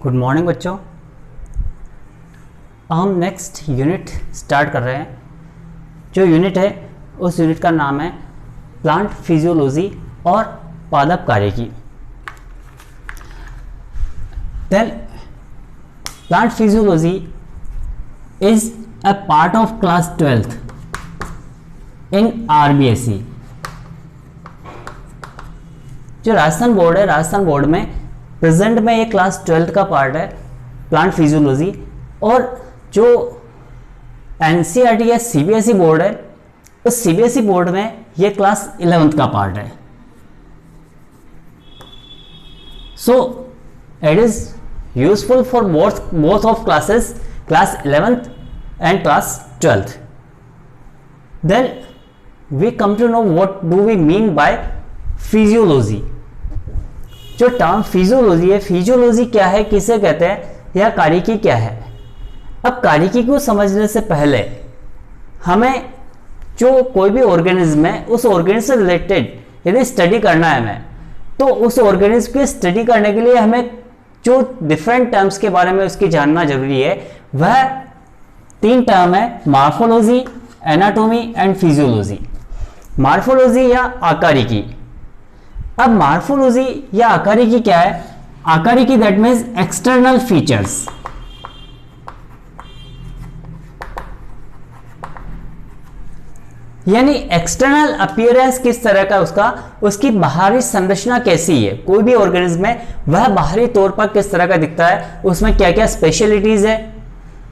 Good morning बच्चों। हम next unit start कर रहे हैं। जो यूनिट है उस यूनिट का नाम है प्लांट फिजियोलॉजी और पादप कार्यकी। Then plant physiology is a part of class 12th in RBSE। जो राजस्थान बोर्ड है, राजस्थान बोर्ड में प्रेजेंट में ये क्लास 12th का पार्ट है प्लांट फिजियोलॉजी, और जो NCERT या CBSE बोर्ड है उस CBSE बोर्ड में ये क्लास 11th का पार्ट है। So it is useful for both of classes, class 11th and class 12th। Then we come to know what do we mean by physiology. जो term physiology है, physiology क्या है, किसे कहते हैं, या कार्यकी क्या है। अब कार्यकी को समझने से पहले हमें जो कोई भी ऑर्गेनिज्म है उस ऑर्गेनिज्म से रिलेटेड यदि स्टडी करना है हमें, तो उस ऑर्गेनिज्म की स्टडी करने के लिए हमें जो डिफरेंट टर्म्स के बारे में उसकी जानना जरूरी है, वह 3 टर्म है, morphology, anatomy and physiology. Morphology या आकारिकी। अब मॉर्फोलॉजी या आकारिकी क्या है? आकारिकी दैट मीन्स एक्सटर्नल फीचर्स। यानी एक्सटर्नल अपीयरेंस किस तरह का उसकी बाहरी संरचना कैसी है, कोई भी ऑर्गेनिज्म में वह बाहरी तौर पर किस तरह का दिखता है, उसमें क्या क्या स्पेशलिटीज है,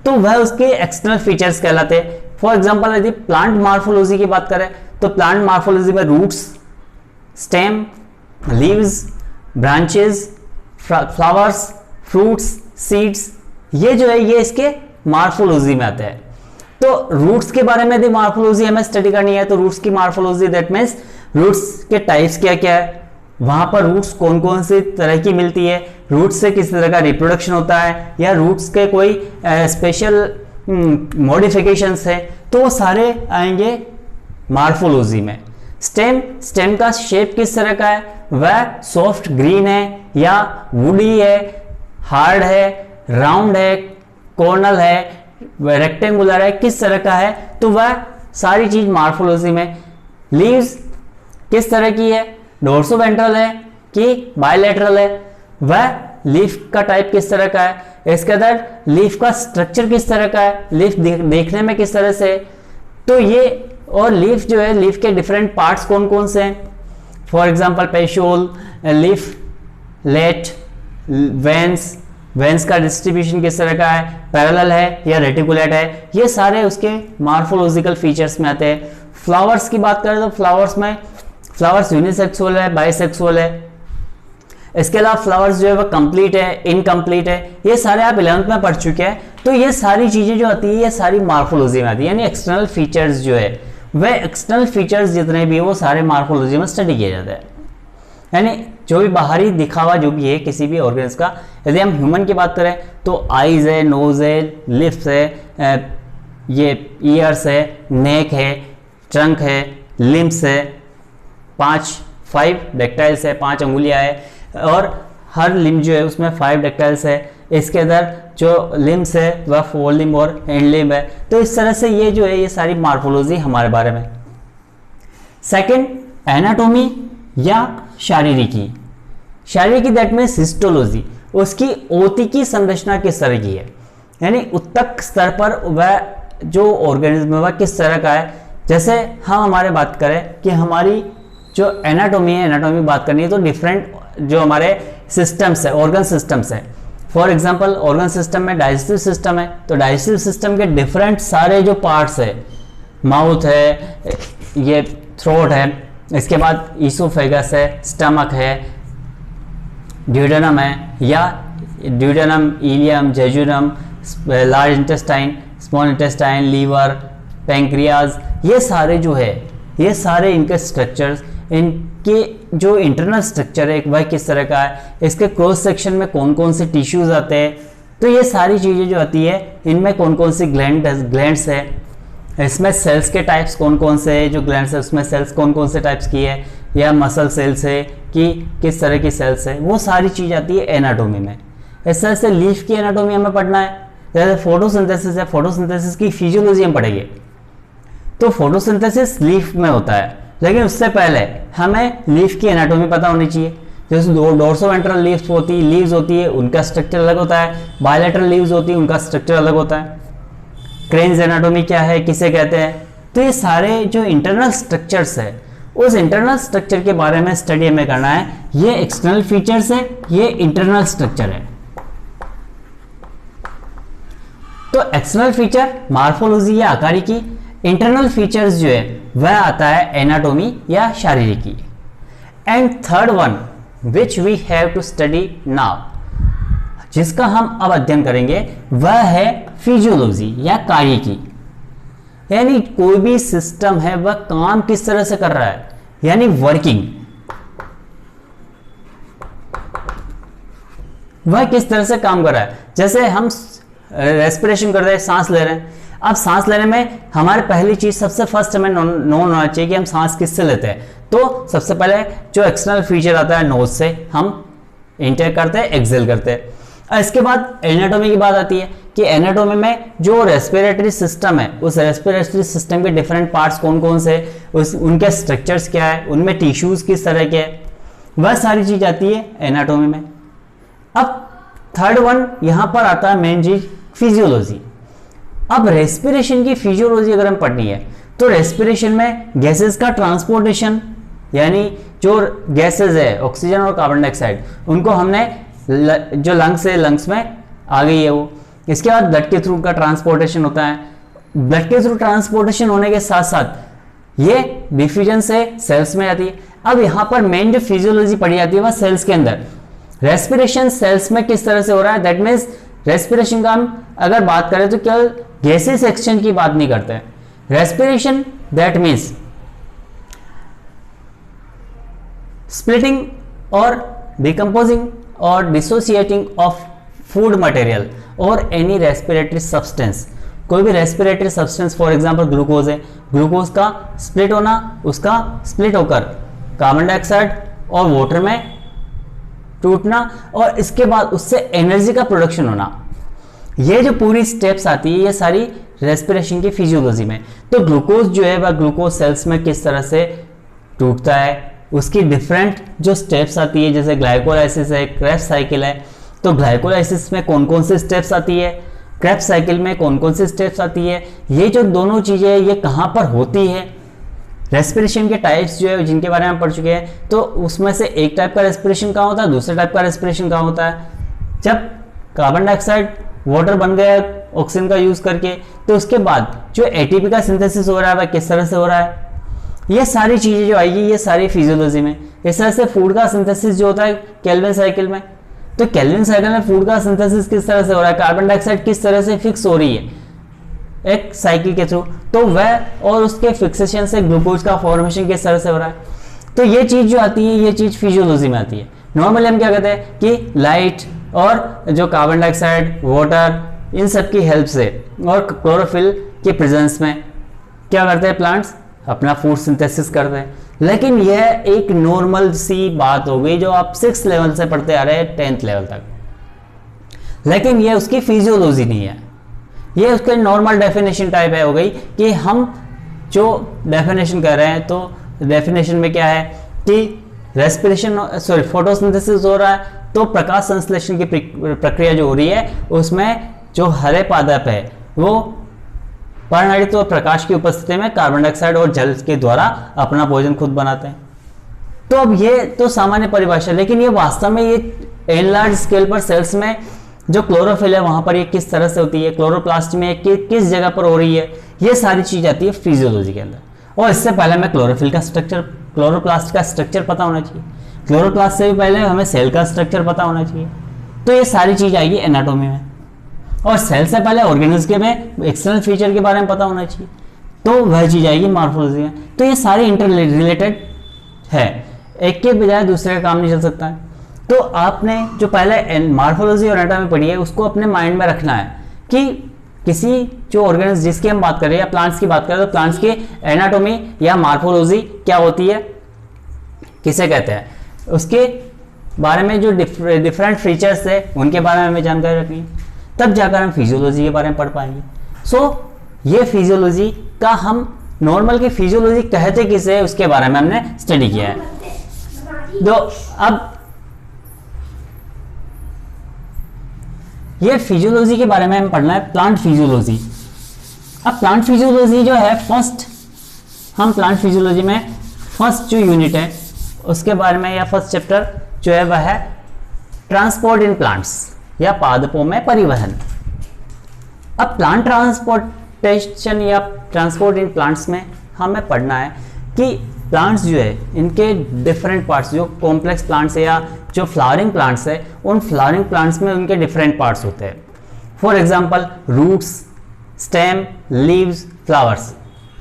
तो वह उसके एक्सटर्नल फीचर्स कहलाते हैं। फॉर एग्जांपल यदि प्लांट मॉर्फोलॉजी की बात करें तो प्लांट मॉर्फोलॉजी में roots, stem, leaves, branches, flowers, fruits, seeds, ये जो है ये इसके मॉर्फोलॉजी में आते हैं। तो रूट्स के बारे में यदि मॉर्फोलॉजी हमें स्टडी करनी है तो रूट्स की मॉर्फोलॉजी दैट मीन्स रूट्स के टाइप्स क्या क्या है, वहां पर रूट्स कौन कौन सी तरह की मिलती है, रूट्स से किस तरह का रिप्रोडक्शन होता है, या रूट्स के कोई स्पेशल मॉडिफिकेशंस है, तो वो सारे आएंगे मॉर्फोलॉजी में। स्टेम का शेप किस तरह का है, वह सॉफ्ट ग्रीन है या वुडी है, हार्ड है, राउंड है, कॉर्नल है, रेक्टेंगुलर है, किस तरह का है, तो वह सारी चीज मॉर्फोलॉजी में। लीव्स किस तरह की है, डोर्सोवेंट्रल है कि बायलैटरल है, वह लीफ का टाइप किस तरह का है, इसके अंदर लीफ का स्ट्रक्चर किस तरह का है, लीफ देखने में किस तरह से है, तो ये। और लीफ जो है, लीफ के डिफरेंट पार्ट्स कौन कौन से हैं, for example petiole, leaf, let, veins का डिस्ट्रीब्यूशन किस तरह का है, पैरेलल है या रेटिकुलेट है, ये सारे उसके मॉर्फोलॉजिकल फीचर्स में आते हैं। फ्लावर्स की बात करें तो फ्लावर्स यूनिसेक्सुअल है, बाइसेक्सुअल है, इसके अलावा फ्लावर्स जो है वह कंप्लीट है, इनकम्प्लीट है, ये सारे आप 11th में पढ़ चुके हैं। तो ये सारी चीजें जो आती है ये सारी मॉर्फोलॉजी में आती है, यानी एक्सटर्नल फीचर्स जो है वह एक्सटर्नल फीचर्स जितने भी है वो सारे मॉर्फोलॉजी में स्टडी किए जाते हैं। यानी जो भी बाहरी दिखावा जो भी है किसी भी ऑर्गेनिज्म का, यदि हम ह्यूमन की बात करें तो आईज है, नोज है, लिप्स है, ये ईयर्स है, नेक है, ट्रंक है, लिम्स है, 5 डेक्टाइल्स है, 5 अंगुलियां है, और हर लिम्ब जो है उसमें 5 डेक्टाइल्स है। इसके अंदर जो लिम्स है वह फोर लिम्ब और हैंड लिम्ब है। तो इस तरह से ये जो है ये सारी मॉर्फोलॉजी हमारे बारे में। सेकंड, एनाटॉमी या शारीरिकी दैट मीन्स हिस्टोलॉजी, उसकी ओती की संरचना किस तरह की है, यानी उत्तक स्तर पर वह जो ऑर्गेनिज्म है वह किस तरह का है। जैसे हम हमारे बात करें कि हमारी जो एनाटॉमी है, एनाटॉमी बात करनी है तो डिफरेंट जो हमारे सिस्टम्स है, ऑर्गन सिस्टम्स है। फॉर एग्जांपल ऑर्गन सिस्टम में डाइजेस्टिव सिस्टम है, तो डाइजेस्टिव सिस्टम के डिफरेंट सारे जो पार्ट्स है, माउथ है, ये थ्रोट है, इसके बाद ईसोफेगस है, स्टमक है, ड्यूडेनम है, या duodenum, ileum, jejunum, large intestine, small intestine, liver, pancreas, ये सारे जो है ये सारे इनके स्ट्रक्चर्स, इनके जो इंटरनल स्ट्रक्चर है वह किस तरह का है, इसके क्रॉस सेक्शन में कौन कौन से टिश्यूज आते हैं, तो ये सारी चीज़ें जो आती है इनमें कौन कौन सी ग्लैंड्स है, इसमें सेल्स के टाइप्स कौन कौन से है, जो ग्लैंड्स है उसमें सेल्स कौन कौन से टाइप्स की है, या मसल सेल्स है कि किस तरह की सेल्स है, वो सारी चीज़ आती है एनाटोमी में। इस तरह से लीफ की एनाटॉमी हमें पढ़ना है, जैसे फोटोसिंथेसिस है, फोटोसिंथेसिस की फिजियोलॉजी हम पढ़ेंगे। तो फोटोसिंथेसिस लीफ में होता है, लेकिन उससे पहले हमें लीफ की एनाटॉमी पता होनी चाहिए। जैसे डोर्सोवेंट्रल लीव्स होती है, उनका स्ट्रक्चर अलग होता है, बायलैटरल लीव्स होती है, उनका स्ट्रक्चर अलग होता है। क्रेन्स एनाटॉमी क्या है, किसे कहते हैं, तो ये सारे जो इंटरनल स्ट्रक्चर्स है, उस इंटरनल स्ट्रक्चर के बारे में स्टडी हमें करना है। ये एक्सटर्नल फीचर्स है, ये इंटरनल स्ट्रक्चर है। तो एक्सटर्नल फीचर मार्फोलॉजी या आकारिकी, इंटरनल फीचर्स जो है वह आता है एनाटॉमी या शारीरिकी। And third one which we have to study now, जिसका हम अब अध्ययन करेंगे, वह है फिजियोलॉजी या कायिकी। यानी कोई भी सिस्टम है वह काम किस तरह से कर रहा है, यानी वर्किंग, वह किस तरह से काम कर रहा है। जैसे हम रेस्पिरेशन कर रहे हैं, सांस ले रहे हैं। अब सांस लेने में हमारे पहली चीज सबसे फर्स्ट हमें नोन होना चाहिए कि हम सांस किससे लेते हैं। तो सबसे पहले जो एक्सटर्नल फीचर आता है नोज से हम इंटेक करते हैं, एक्सहेल करते हैं। इसके बाद एनाटॉमी की बात आती है कि एनाटॉमी में जो रेस्पिरेटरी सिस्टम है, उस रेस्पिरेटरी सिस्टम के डिफरेंट पार्ट्स कौन कौन से, उनके स्ट्रक्चर्स क्या है, उनमें टिश्यूज किस तरह के हैं, वह सारी चीज आती है एनाटॉमी में। अब थर्ड वन यहां पर आता है मेन चीज फिजियोलॉजी। अब रेस्पिरेशन की फिजियोलॉजी अगर हम पढ़नी है तो रेस्पिरेशन में गैसेस का ट्रांसपोर्टेशन, यानी जो गैसेस है ऑक्सीजन और कार्बन डाइऑक्साइड, उनको हमने जो लंग्स है, लंग्स में आ गई है वो। इसके बाद ब्लड के थ्रू का ट्रांसपोर्टेशन होता है। ब्लड के थ्रू ट्रांसपोर्टेशन होने के साथ साथ ये डिफ्यूजन से सेल्स में आती है। अब यहाँ पर मेन जो फिजियोलॉजी पढ़ी जाती है वह सेल्स के अंदर। रेस्पिरेशन सेल्स में किस तरह से हो रहा है, दैट मीन्स रेस्पिरेशन का हम अगर बात करें तो केवल गैसेस एक्सचेंज की बात नहीं करते हैं। रेस्पिरेशन दैट मीन्स स्प्लिटिंग और डिकम्पोजिंग और डिसोसिएटिंग ऑफ फूड मटेरियल और एनी रेस्पिरेटरी सब्सटेंस। कोई भी respiratory substance, for example glucose है, ग्लूकोज का स्प्लिट होना, उसका स्प्लिट होकर कार्बन डाइऑक्साइड और वाटर में टूटना और इसके बाद उससे एनर्जी का प्रोडक्शन होना। ये जो पूरी स्टेप्स आती है ये सारी रेस्पिरेशन की फिजियोलॉजी में। तो ग्लूकोज जो है वह ग्लूकोज सेल्स में किस तरह से टूटता है, उसकी डिफरेंट जो स्टेप्स आती है, जैसे ग्लाइकोलाइसिस है, क्रेब्स साइकिल है। तो ग्लाइकोलाइसिस में कौन कौन सी स्टेप्स आती है, क्रेब्स साइकिल में कौन कौन सी स्टेप्स आती है, ये जो दोनों चीजें ये कहाँ पर होती है। रेस्पिरेशन के टाइप्स जो है जिनके बारे में हम पढ़ चुके हैं, तो उसमें से एक टाइप का रेस्पिरेशन कहाँ होता है, दूसरे टाइप का रेस्पिरेशन कहाँ होता है। जब कार्बन डाइऑक्साइड वाटर बन गया ऑक्सीजन का यूज करके, तो उसके बाद जो एटीपी का सिंथेसिस हो रहा है वह किस तरह से हो रहा है। ये सारी चीजें जो आएगी ये सारी फिजियोलॉजी में। इस तरह से फूड का सिंथेसिस जो होता है केल्विन साइकिल में, तो केल्विन साइकिल में फूड का सिंथेसिस किस तरह से हो रहा है, कार्बन डाइऑक्साइड किस तरह से फिक्स हो रही है एक साइकिल के थ्रू, तो वह और उसके फिक्सेशन से ग्लूकोज का फॉर्मेशन किस तरह से हो रहा है। तो ये चीज जो आती है ये चीज फिजियोलॉजी में आती है। नॉर्मली हम क्या कहते हैं कि लाइट और जो कार्बन डाइऑक्साइड, वाटर, इन सब की हेल्प से और क्लोरोफिल के प्रेजेंस में क्या करते हैं प्लांट्स, अपना फूड सिंथेसिस करते हैं। लेकिन यह एक नॉर्मल सी बात हो गई जो आप 6th लेवल से पढ़ते आ रहे हैं 10th लेवल तक, लेकिन यह उसकी फिजियोलॉजी नहीं है, ये उसके नॉर्मल डेफिनेशन टाइप है हो गई कि हम जो डेफिनेशन कर रहे हैं। तो डेफिनेशन में क्या है कि रेस्पिरेशन फोटोसिंथेसिस हो रहा है, तो प्रकाश संश्लेषण की प्रक्रिया जो हो रही है उसमें जो हरे पादप है वो पर्णहरित और प्रकाश की उपस्थिति में कार्बन डाइऑक्साइड और जल के द्वारा अपना भोजन खुद बनाते हैं। तो अब ये तो सामान्य परिभाषा, लेकिन ये वास्तव में ये एनलार्ज स्केल पर सेल्स में जो क्लोरोफिल है वहां पर ये किस तरह से होती है, क्लोरोप्लास्ट में किस जगह पर हो रही है, ये सारी चीज आती है फिजियोलॉजी के अंदर। और इससे पहले हमें क्लोरोफिल का स्ट्रक्चर, क्लोरोप्लास्ट का स्ट्रक्चर पता होना चाहिए। क्लोरोप्लास्ट से भी पहले हमें सेल का स्ट्रक्चर पता होना चाहिए। तो ये सारी चीज आएगी एनाटॉमी में। और सेल से पहले ऑर्गेनिज्म के में एक्सटर्नल फीचर के बारे में पता होना चाहिए, तो वह चीज आएगी मार्फोलॉजी में। तो ये सारे इंटर रिलेटेड है, एक के बजाय दूसरे का काम नहीं चल सकता है। तो आपने जो पहले मार्फोलॉजी और एनाटॉमी पढ़ी है उसको अपने माइंड में रखना है कि किसी जो ऑर्गेनिज्म जिसकी हम बात करें या प्लांट्स की बात करें, तो प्लांट्स की एनाटॉमी या मार्फोलॉजी क्या होती है, किसे कहते हैं, उसके बारे में, जो डिफरेंट फीचर्स है उनके बारे में हमें जानकारी रखनी है, तब जाकर हम फिजियोलॉजी के बारे में पढ़ पाएंगे। सो ये फिजियोलॉजी का हम नॉर्मल की फिजियोलॉजी कहते किसे है उसके बारे में हमने स्टडी किया है। तो अब ये फिजियोलॉजी के बारे में हम पढ़ना है प्लांट फिजियोलॉजी। अब प्लांट फिजियोलॉजी जो है हम प्लांट फिजियोलॉजी में फर्स्ट जो यूनिट है उसके बारे में, या फर्स्ट चैप्टर जो है वह है ट्रांसपोर्ट इन प्लांट्स, या पादपों में परिवहन। अब प्लांट ट्रांसपोर्टेशन या ट्रांसपोर्ट इन प्लांट्स में हमें पढ़ना है कि प्लांट्स जो है इनके डिफरेंट पार्ट्स, जो कॉम्प्लेक्स प्लांट्स है या जो फ्लावरिंग प्लांट्स है, उन फ्लावरिंग प्लांट्स में उनके डिफरेंट पार्ट्स होते हैं। For example roots, stem, leaves, flowers.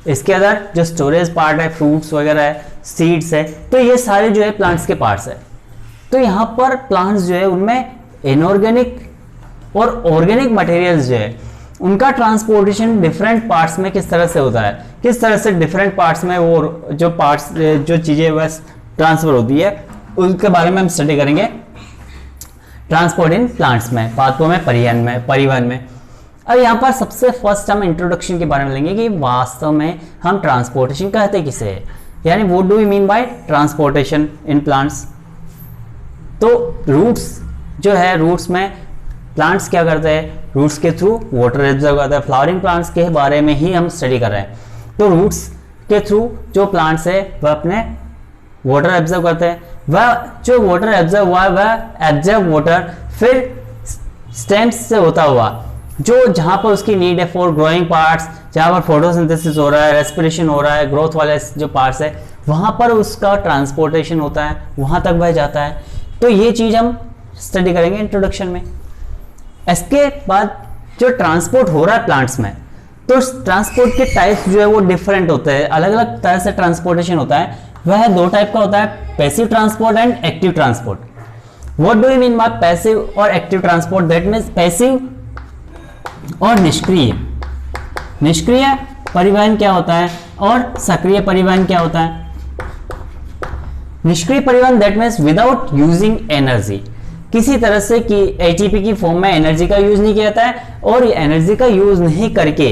इसके अंदर जो स्टोरेज पार्ट है, फ्रूट्स वगैरह है, सीड्स है, तो ये सारे जो है प्लांट्स के पार्ट्स है। तो यहाँ पर प्लांट्स जो है उनमें इनऑर्गेनिक और ऑर्गेनिक मटेरियल्स जो है उनका ट्रांसपोर्टेशन डिफरेंट पार्ट्स में किस तरह से होता है, किस तरह से डिफरेंट पार्ट्स में वो जो पार्ट्स जो चीज़ें बस ट्रांसफर होती है उसके बारे में हम स्टडी करेंगे ट्रांसपोर्ट इन प्लांट्स में, पादपों में, परिवहन में। अब यहाँ पर सबसे फर्स्ट हम इंट्रोडक्शन के बारे में लेंगे कि वास्तव में हम ट्रांसपोर्टेशन कहते किसे है, यानी what do we mean by transportation in plants. तो रूट्स जो है, रूट्स में प्लांट्स क्या करते हैं, रूट्स के थ्रू वाटर एब्जॉर्ब करते हैं। फ्लावरिंग प्लांट्स के बारे में ही हम स्टडी कर रहे हैं। तो रूट्स के थ्रू जो प्लांट्स है वह अपने वाटर एब्जॉर्ब करते हैं। वह जो वाटर एब्जॉर्ब हुआ है वह एब्जॉर्ब वाटर फिर स्टेम्स से होता हुआ जो जहाँ पर उसकी नीड है फॉर ग्रोइंग पार्ट्स, जहाँ पर फोटोसिंथेसिस हो रहा है, रेस्पिरेशन हो रहा है, ग्रोथ वाले जो पार्ट्स है वहाँ पर उसका ट्रांसपोर्टेशन होता है, वहाँ तक वह जाता है। तो ये चीज़ हम स्टडी करेंगे इंट्रोडक्शन में। इसके बाद जो ट्रांसपोर्ट हो रहा है प्लांट्स में, तो ट्रांसपोर्ट के टाइप्स जो है वो डिफरेंट होते हैं, अलग अलग तरह से ट्रांसपोर्टेशन होता है। वह दो टाइप का होता है, passive transport and active transport. What do you mean by passive और active transport? That means passive और निष्क्रिय। निष्क्रिय परिवहन क्या होता है और सक्रिय परिवहन क्या होता है? निष्क्रिय परिवहन that means without using energy, किसी तरह से कि एटीपी की फॉर्म में एनर्जी का यूज नहीं किया जाता है, और ये एनर्जी का यूज नहीं करके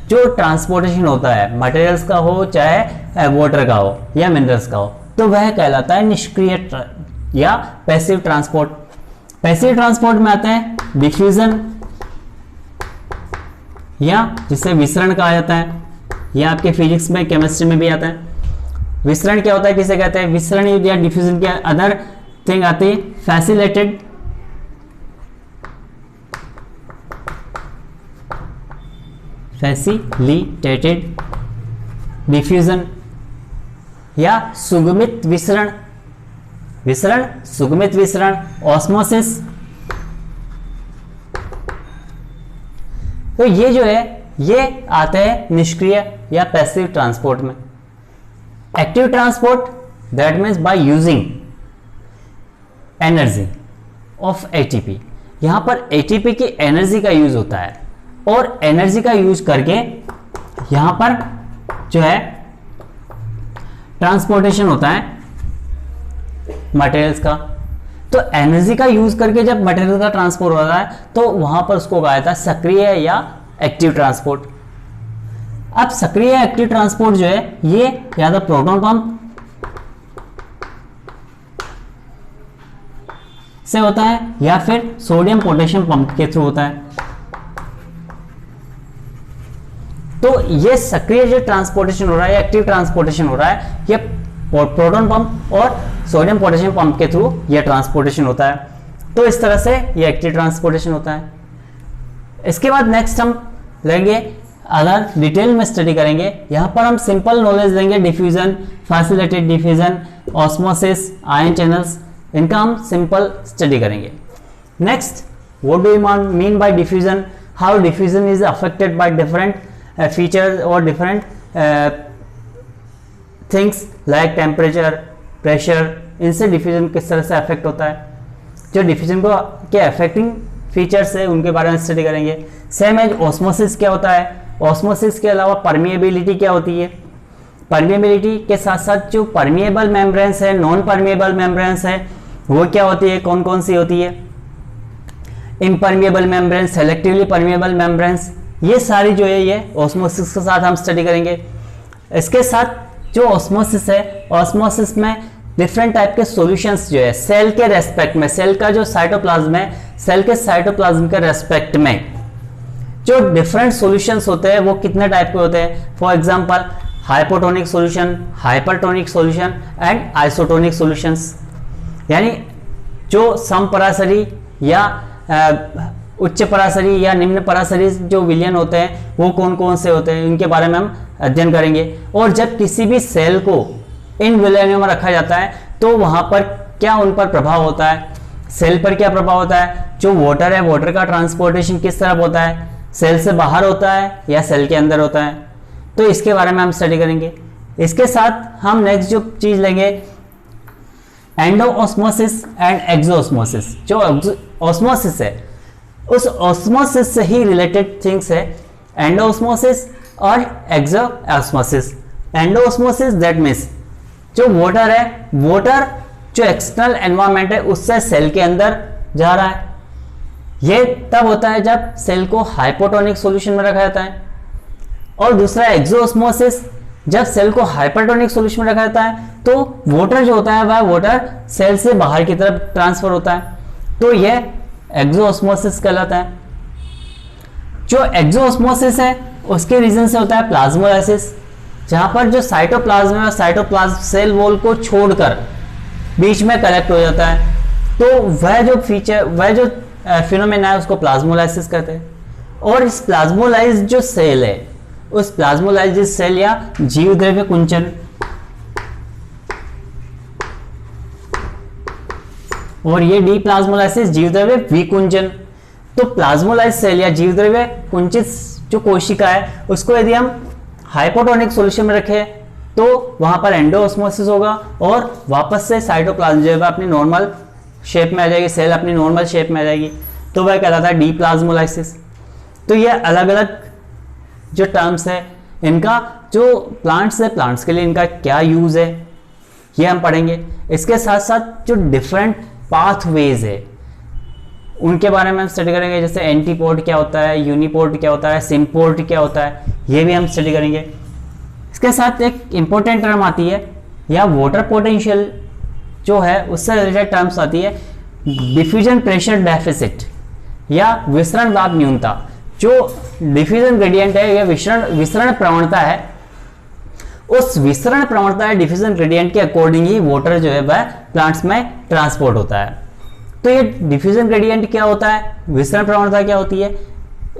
जो ट्रांसपोर्टेशन होता है, मटेरियल्स का हो चाहे वाटर का हो या मिनरल्स का हो, तो वह कहलाता है निष्क्रिय या पैसिव ट्रांसपोर्ट। पैसिव ट्रांसपोर्ट में आते हैं डिफ्यूजन, या जिसे विसरण कहा जाता है, या आपके फिजिक्स में, केमिस्ट्री में भी आता है। विसरण क्या होता है, किसे कहते हैं? विसरण या डिफ्यूजन के अदर थिंग आती है फैसिलिटेटेड डिफ्यूजन या सुगमित विसरण, सुगमित विसरण, ऑस्मोसिस। तो ये जो है ये आते हैं निष्क्रिय या पैसिव ट्रांसपोर्ट में। Active transport that means by using energy of ATP. यहां पर एटीपी की एनर्जी का यूज होता है, और एनर्जी का यूज करके यहां पर जो है ट्रांसपोर्टेशन होता है मटेरियल्स का। तो एनर्जी का यूज करके जब मटेरियल का ट्रांसपोर्ट होता है तो वहां पर उसको कहा जाता है सक्रिय या एक्टिव ट्रांसपोर्ट। अब सक्रिय या एक्टिव ट्रांसपोर्ट जो है ये या तो प्रोटॉन पंप से होता है या फिर सोडियम पोटेशियम पंप के थ्रू होता है। तो ये सक्रिय जो ट्रांसपोर्टेशन हो रहा है या एक्टिव ट्रांसपोर्टेशन हो रहा है, ये प्रोटॉन पंप और सोडियम पोटेशियम पंप के थ्रू ये ट्रांसपोर्टेशन होता है। तो इस तरह से ये एक्टिव ट्रांसपोर्टेशन होता है। इसके बाद नेक्स्ट हम लेंगे, अगर डिटेल में स्टडी करेंगे, यहाँ पर हम सिंपल नॉलेज देंगे diffusion, facilitated diffusion, osmosis, ion channels, इनका हम सिंपल स्टडी करेंगे। Next, what do you mean by diffusion, how diffusion is affected by different features और different things like temperature, pressure, इनसे डिफ्यूजन किस तरह से अफेक्ट होता है। जो डिफ्यूजन को के अफेक्टिंग फीचर्स है उनके बारे में स्टडी करेंगे। सेम एज ऑस्मोसिस क्या होता है, ऑस्मोसिस के अलावा परमिएबिलिटी क्या होती है, परमिएबिलिटी के साथ साथ जो परमिएबल मेम्ब्रेन्स है, नॉन परमिएबल मेम्ब्रेन्स है, वो क्या होती है, कौन कौन सी होती है? Impermeable membranes, selectively permeable membranes, ये सारी जो है ये ऑस्मोसिस के साथ हम स्टडी करेंगे। इसके साथ जो ऑस्मोसिस है, ऑस्मोसिस में डिफरेंट टाइप के सॉल्यूशंस जो है सेल के रेस्पेक्ट में, सेल का जो साइटोप्लाज्म है, सेल के साइटोप्लाज्म के रेस्पेक्ट में जो डिफरेंट सॉल्यूशंस होते हैं वो कितने टाइप के होते हैं? For example hypotonic solution, hypertonic solution and isotonic solutions. यानी जो समपराशरी या उच्च पराशरी या निम्न पराशरी जो विलयन होते हैं वो कौन कौन से होते हैं, इनके बारे में हम अध्ययन करेंगे। और जब किसी भी सेल को इन विलयनों में रखा जाता है तो वहां पर क्या उन पर प्रभाव होता है, सेल पर क्या प्रभाव होता है, जो वाटर है वाटर का ट्रांसपोर्टेशन किस तरफ होता है, सेल से बाहर होता है या सेल के अंदर होता है, तो इसके बारे में हम स्टडी करेंगे। इसके साथ हम नेक्स्ट जो चीज लेंगे एंडोऑस्मोसिस एंड एक्सोऑस्मोसिस। जो ऑस्मोसिस है उस ऑस्मोसिस से ही रिलेटेड थिंग्स है एंडोऑस्मोसिस और एक्सोऑस्मोसिस। एंडोऑस्मोसिस दैट मीन्स जो वाटर है, वाटर जो एक्सटर्नल एनवायरनमेंट है उससे सेल के अंदर जा रहा है। ये तब होता है जब सेल को हाइपोटोनिक सॉल्यूशन में रखा जाता है। और दूसरा एक्सोऑस्मोसिस, जब सेल को हाइपरटोनिक सॉल्यूशन में रखा जाता है तो वाटर जो होता है वह वाटर सेल से बाहर की तरफ ट्रांसफर होता है, तो यह एक्सोऑस्मोसिस कहलाता है। जो एक्सोऑस्मोसिस है उसके रीजन से होता है प्लाज्मोलाइसिस, जहां पर जो साइटोप्लाज्म है साइटोप्लाज्म सेल वॉल को छोड़कर बीच में कलेक्ट हो जाता है, तो वह जो फीचर, वह जो फिनोमेना है उसको प्लाज्मोलाइसिस कहते हैं। और इस प्लाज्मोलाइज जो सेल है उस प्लाज्मोलाइज सेल या जीवद्रव्य कुंचन, और ये डीप्लाज्मोलाइसिस जीवद्रव्य विकुंचन। तो प्लाज्मोलाइज सेल या जीवद्रव्य कुंचित जो कोशिका है उसको यदि हम हाइपोटोनिक सॉल्यूशन में रखें तो वहां पर एंडोऑस्मोसिस होगा और वापस से साइटोप्लाज्म जो है अपनी नॉर्मल शेप में आ जाएगी, सेल अपनी नॉर्मल शेप में आ जाएगी, तो वह कहलाता है डीप्लाज्मोलाइसिस। तो ये अलग अलग जो टर्म्स है, इनका जो प्लांट्स है, प्लांट्स के लिए इनका क्या यूज है ये हम पढ़ेंगे। इसके साथ साथ जो डिफरेंट पाथवेज है उनके बारे में हम स्टडी करेंगे, जैसे एंटीपोड क्या होता है, यूनिपोड क्या होता है, सिम्पोड क्या होता है, ये भी हम स्टडी करेंगे। इसके साथ एक इंपॉर्टेंट टर्म आती है या वाटर पोटेंशियल जो है उससे रिलेटेड टर्म्स आती है डिफ्यूजन प्रेशर डेफिसिट या विसरण दाब न्यूनता। जो डिफ्यूजन ग्रेडियंट है या विसरण प्रवणता है, उस विसरण प्रवणता है डिफ्यूजन ग्रेडियंट के अकॉर्डिंग ही वाटर जो है वह प्लांट्स में ट्रांसपोर्ट होता है। तो ये डिफ्यूजन ग्रेडियंट क्या होता है, विसरण प्रवणता क्या होती है,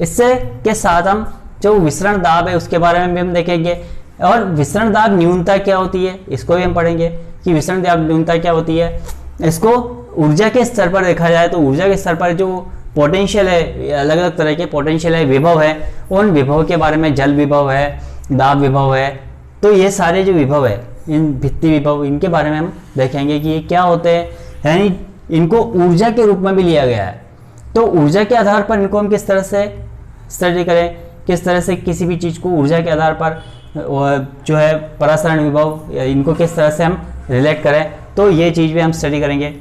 इससे के साथ हम जो विसरण दाब है उसके बारे में भी हम देखेंगे। और विसरण दाब न्यूनता क्या होती है इसको भी हम पढ़ेंगे कि विसरण दाब न्यूनता क्या होती है। इसको ऊर्जा के स्तर पर देखा जाए तो ऊर्जा के स्तर पर जो पोटेंशियल है, अलग अलग तरह के पोटेंशियल है, विभव है, उन विभव के बारे में जल विभव है, दाब विभव है, तो ये सारे जो विभव है, इन भित्ति विभव, इनके बारे में हम देखेंगे कि ये क्या होते हैं। यानी इनको ऊर्जा के रूप में भी लिया गया है, तो ऊर्जा के आधार पर इनको हम किस तरह से स्टडी करें, किस तरह से किसी भी चीज़ को ऊर्जा के आधार पर जो है परासरण विभव, इनको किस तरह से हम रिलेट करें, तो ये चीज़ भी हम स्टडी करेंगे।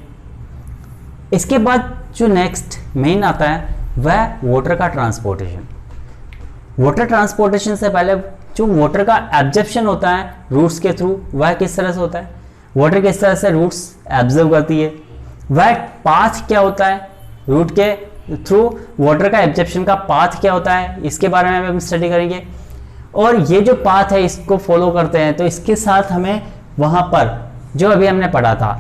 इसके बाद जो नेक्स्ट मेन आता है वह वाटर का ट्रांसपोर्टेशन। वाटर ट्रांसपोर्टेशन से पहले जो वाटर का एब्जॉर्प्शन होता है रूट्स के थ्रू, वह किस तरह से होता है, वाटर किस तरह से रूट्स एब्जॉर्ब करती है, वह पाथ क्या होता है, रूट के थ्रू वाटर का एब्जॉर्प्शन का पाथ क्या होता है, इसके बारे में हम स्टडी करेंगे। और ये जो पाथ है इसको फॉलो करते हैं तो इसके साथ हमें वहाँ पर जो अभी हमने पढ़ा था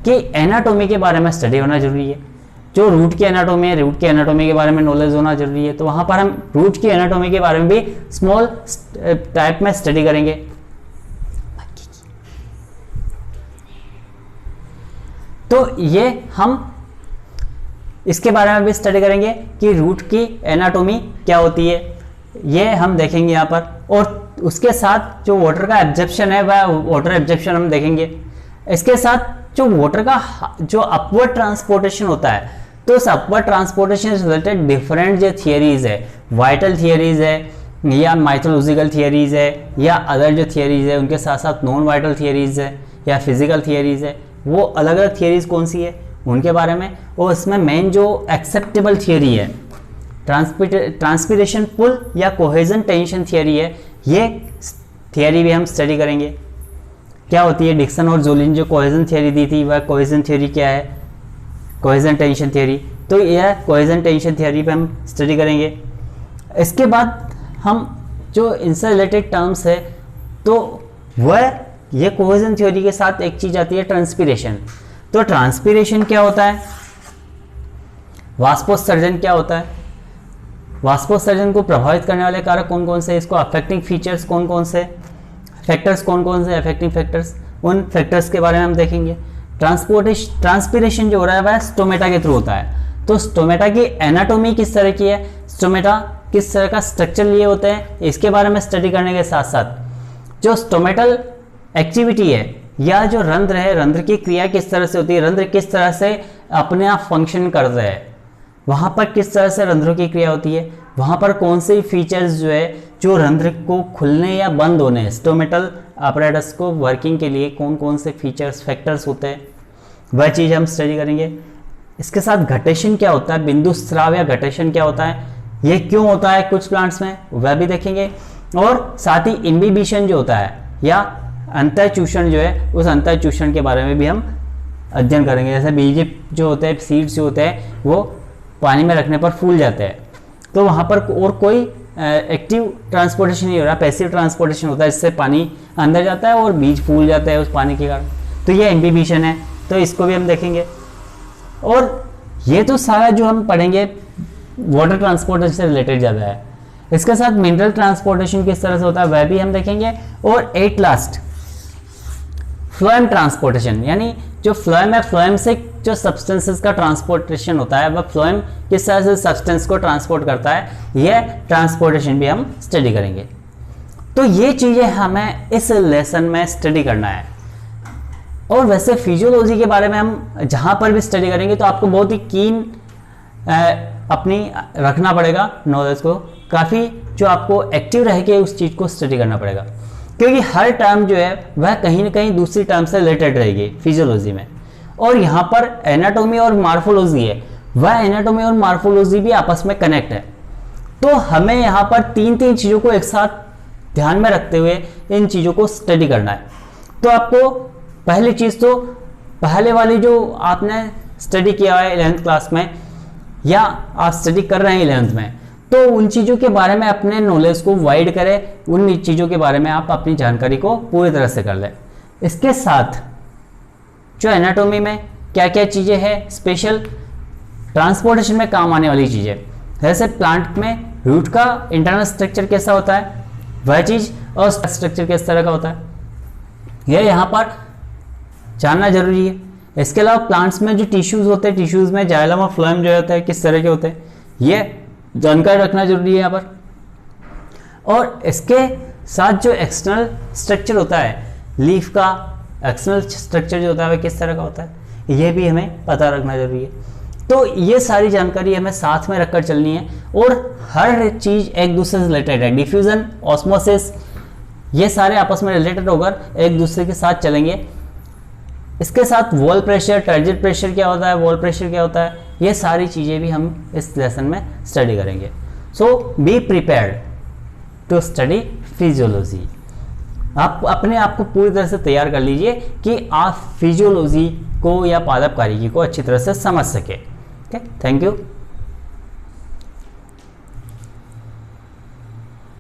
कि एनाटॉमी के बारे में स्टडी होना जरूरी है। जो रूट की एनाटॉमी है, रूट की एनाटॉमी के बारे में नॉलेज होना जरूरी है, तो वहाँ पर हम रूट की एनाटॉमी के बारे में भी स्मॉल टाइप में स्टडी करेंगे। तो ये हम इसके बारे में भी स्टडी करेंगे कि रूट की एनाटॉमी क्या होती है, ये हम देखेंगे यहाँ पर। और उसके साथ जो वाटर का एब्जॉर्प्शन है वह वाटर एब्जॉर्प्शन हम देखेंगे। इसके साथ जो वाटर का जो अपवर्ड ट्रांसपोर्टेशन होता है, तो उस अपवर्ड ट्रांसपोर्टेशन से रिलेटेड डिफरेंट जो थियरीज है, वाइटल थियरीज है या माइथोलॉजिकल थियरीज है या अदर जो थियरीज है, उनके साथ साथ नॉन वाइटल थियरीज है या फिजिकल थियरीज है, वो अलग अलग थियरीज कौन सी है उनके बारे में, और इसमें मेन जो एक्सेप्टेबल थियरी है ट्रांसपिरेशन पुल या कोहेजन टेंशन थियरी है, ये थियरी भी हम स्टडी करेंगे। क्या होती है, डिक्सन और जोलिन जो कोहेजन थियरी दी थी वह कोहेजन थियरी क्या है, कोहेजन टेंशन थियरी, तो यह कोहेजन टेंशन थियरी पे हम स्टडी करेंगे। इसके बाद हम जो इनसे रिलेटेड टर्म्स है तो वह ये कोहेजन थ्योरी के साथ एक चीज आती है ट्रांसपिरेशन। तो ट्रांसपिरेशन क्या होता है, वाष्पोत्सर्जन क्या होता है, वाष्पोत्सर्जन को प्रभावित करने वाले कारक कौन कौन से, इसको अफेक्टिंग फीचर्स कौन कौन से, फैक्टर्स कौन कौन से अफेक्टिंग फैक्टर्स, उन फैक्टर्स के बारे में हम देखेंगे। ट्रांसपिरेशन जो हो रहा है वह स्टोमेटा के थ्रू होता है। तो स्टोमेटा की एनाटोमी किस तरह की है, स्टोमेटा किस तरह का स्ट्रक्चर लिए होते हैं, इसके बारे में स्टडी करने के साथ साथ जो स्टोमेटल एक्टिविटी है या जो रंध्र है, रंध्र की क्रिया किस तरह से होती है, रंध्र किस तरह से अपने आप फंक्शन कर रहे हैं, वहाँ पर किस तरह से रंध्रों की क्रिया होती है, वहाँ पर कौन से फीचर्स जो है जो रंध्र को खुलने या बंद होने, स्टोमेटल अपरेटस को वर्किंग के लिए कौन कौन से फीचर्स फैक्टर्स होते हैं, वह चीज़ हम स्टडी करेंगे। इसके साथ घटेशन क्या होता है, बिंदु स्राव या घटेशन क्या होता है, ये क्यों होता है कुछ प्लांट्स में, वह भी देखेंगे। और साथ ही इम्बिबिशन जो होता है या अंतःचूषण जो है, उस अंतःचूषण के बारे में भी हम अध्ययन करेंगे। जैसे बीज जो होते हैं, सीड्स जो होते हैं वो पानी में रखने पर फूल जाते हैं, तो वहाँ पर और कोई एक्टिव ट्रांसपोर्टेशन नहीं हो रहा, पैसिव ट्रांसपोर्टेशन होता है, जिससे पानी अंदर जाता है और बीज फूल जाता है उस पानी के कारण, तो ये इम्बिबिशन है, तो इसको भी हम देखेंगे। और ये तो सारा जो हम पढ़ेंगे वाटर ट्रांसपोर्टेशन से रिलेटेड ज़्यादा है। इसके साथ मिनरल ट्रांसपोर्टेशन किस तरह से होता है वह भी हम देखेंगे। और एट लास्ट फ्लोएम ट्रांसपोर्टेशन, यानी जो फ्लोएम है, फ्लोएम से जो सब्सटेंसेस का ट्रांसपोर्टेशन होता है, वह फ्लोएम किस तरह से सब्सटेंस को ट्रांसपोर्ट करता है, यह ट्रांसपोर्टेशन भी हम स्टडी करेंगे। तो ये चीज़ें हमें इस लेसन में स्टडी करना है। और वैसे फिजियोलॉजी के बारे में हम जहाँ पर भी स्टडी करेंगे तो आपको बहुत ही कीन अपनी रखना पड़ेगा नॉलेज को, काफ़ी जो आपको एक्टिव रह के उस चीज़ को स्टडी करना पड़ेगा, क्योंकि हर टर्म जो है वह कहीं ना कहीं दूसरी टर्म से रिलेटेड रहेगी फिजियोलॉजी में। और यहाँ पर एनाटोमी और मार्फोलॉजी है, वह एनाटोमी और मार्फोलॉजी भी आपस में कनेक्ट है। तो हमें यहाँ पर तीन तीन चीज़ों को एक साथ ध्यान में रखते हुए इन चीज़ों को स्टडी करना है। तो आपको पहली चीज़ तो पहले वाली जो आपने स्टडी किया है 11th क्लास में या आप स्टडी कर रहे हैं 11th में, तो उन चीज़ों के बारे में अपने नॉलेज को वाइड करें, उन चीज़ों के बारे में आप अपनी जानकारी को पूरी तरह से कर लें। इसके साथ जो एनाटोमी में क्या क्या चीज़ें हैं स्पेशल ट्रांसपोर्टेशन में काम आने वाली चीज़ें, जैसे प्लांट में रूट का इंटरनल स्ट्रक्चर कैसा होता है वह चीज़, और स्ट्रक्चर किस तरह का होता है, यह यहाँ पर जानना जरूरी है। इसके अलावा प्लांट्स में जो टिश्यूज़ होते हैं, टिश्यूज़ में जाइलम और फ्लोएम जो होता है किस तरह के होते हैं, ये जानकारी रखना जरूरी है यहाँ पर। और इसके साथ जो एक्सटर्नल स्ट्रक्चर होता है, लीफ का एक्सटर्नल स्ट्रक्चर जो होता है वह किस तरह का होता है, ये भी हमें पता रखना जरूरी है। तो ये सारी जानकारी हमें साथ में रखकर चलनी है, और हर चीज़ एक दूसरे से रिलेटेड है। डिफ्यूज़न, ऑस्मोसिस, ये सारे आपस में रिलेटेड होकर एक दूसरे के साथ चलेंगे। इसके साथ वॉल प्रेशर, टर्जिट प्रेशर क्या होता है, वॉल प्रेशर क्या होता है, ये सारी चीज़ें भी हम इस लेसन में स्टडी करेंगे। So be prepared to study physiology. आप अपने आप को पूरी तरह से तैयार कर लीजिए कि आप फिजियोलॉजी को या पादप कार्यकी को अच्छी तरह से समझ सके। Okay, thank you.